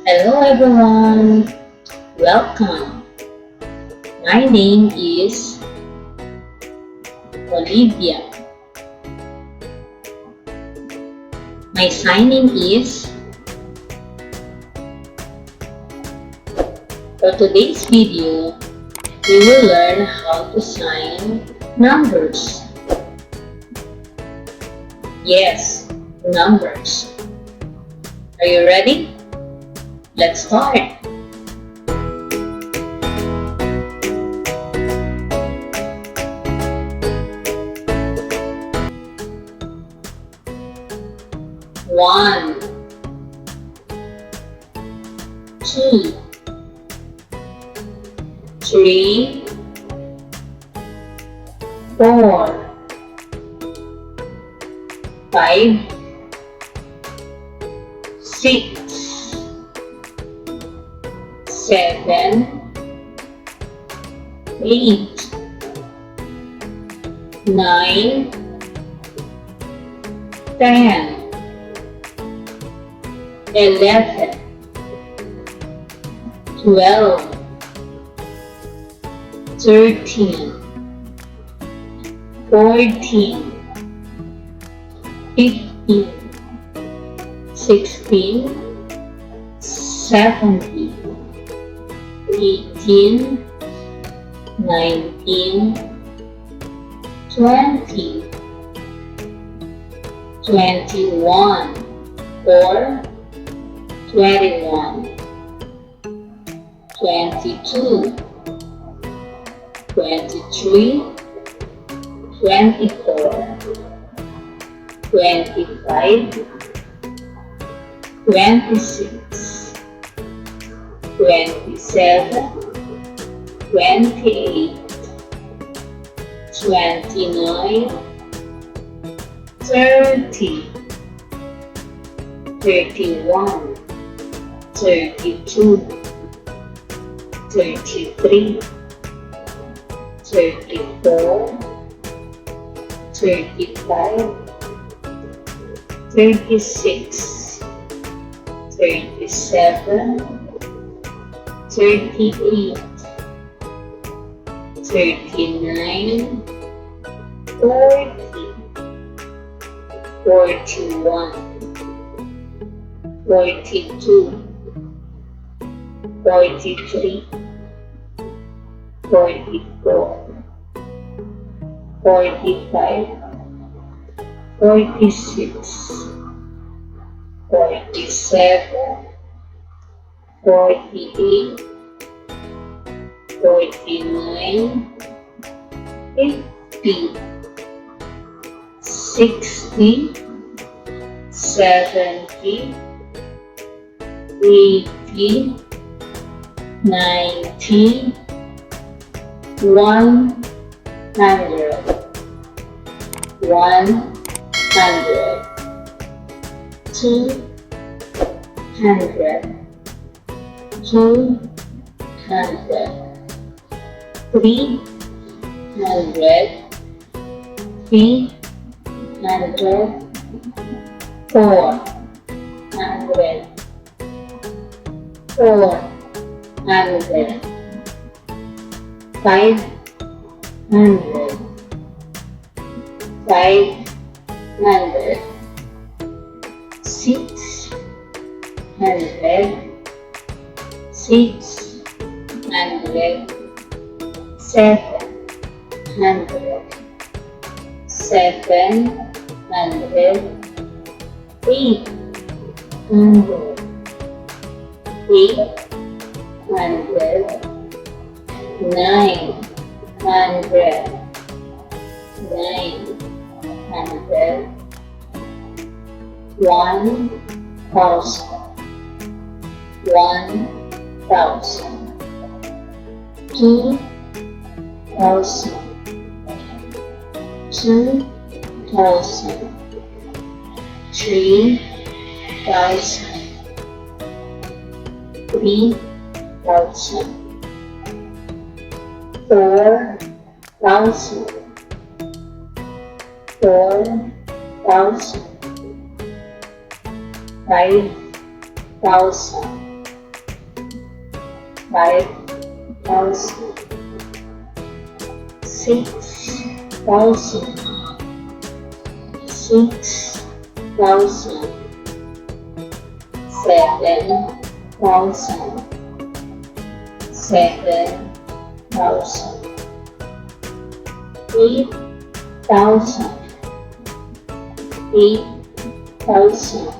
Hello everyone, welcome. My name is Olivia. My sign-in is. For today's video, we will learn how to sign numbers. Yes, numbers. Are you ready? Let's start. One, two, three, four, five, six, seven, eight, nine, 10, 11, 12, 13, 14, 15, 16, 17, 18, 19, 20, 21, or 21, 22, 23, 24, 25, 26, 27, 28, 29, 30, 31, 32, 33, 34, 35, 36, 37, 38, 39, 40, 41, 42, 43, 44, 45, 46, 47, 48, 49, 50, 60, 70, 80, 90, 100, 100, 200, 200, 300, 300, 400, 400, 500, 500, 600, 600, 700, 700, 800, 800, 900, 900, 1,000, 1,000, 2,000, 2,000, 3,000, 3,000, 4,000, 4,000, 5,000, 5,000, 6,000, 6,000, 7,000, 7,000, 8,000, 8,000,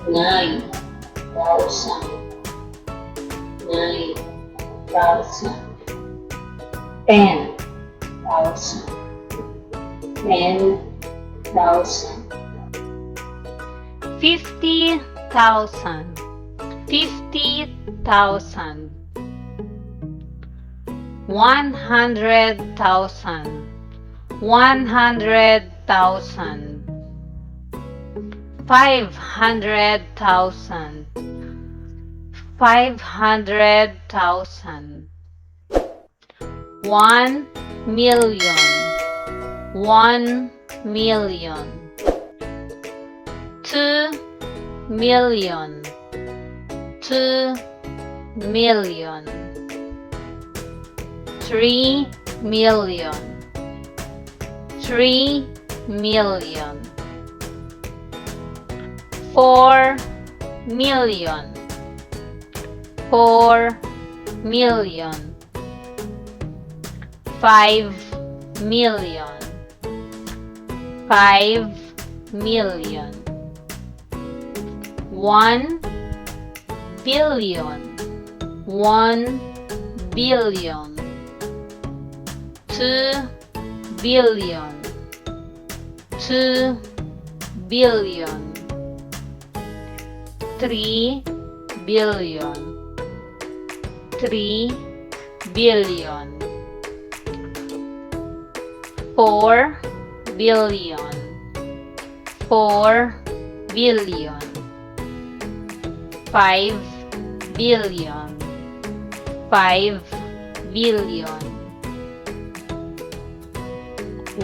9,000, 9,000, 10,000, 10,000, 50,000, 50,000, 100,000, 100,000, 500,000, 500,000, 1,000,000, 1,000,000, 2,000,000, 2,000,000, 3,000,000, 3,000,000, 4,000,000, 4,000,000, 5,000,000, 5,000,000, 1,000,000,000, 1,000,000, 2,000,000,000, 2,000,000, 3,000,000,000, 3,000,000, 4,000,000,000, 4,000,000, 5,000,000,000, 5,000,000,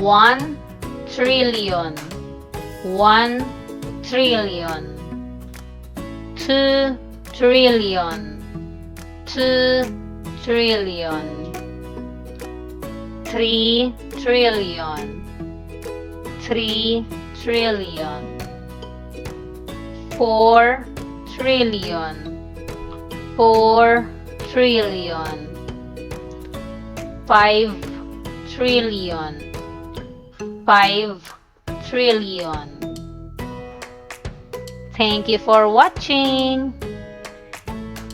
1,000,000,000, 1,000,000,000, 2,000,000,000, 2,000,000,000, 3,000,000,000, 3,000,000,000, 4,000,000,000, 4,000,000,000, 5,000,000,000, 5,000,000,000. Thank you for watching.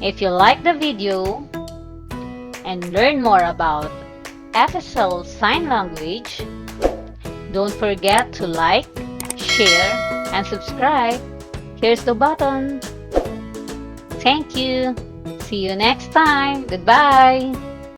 If you like the video and learn more about FSL Sign Language, don't forget to like, share, and subscribe. Here's the button. Thank you. See you next time. Goodbye.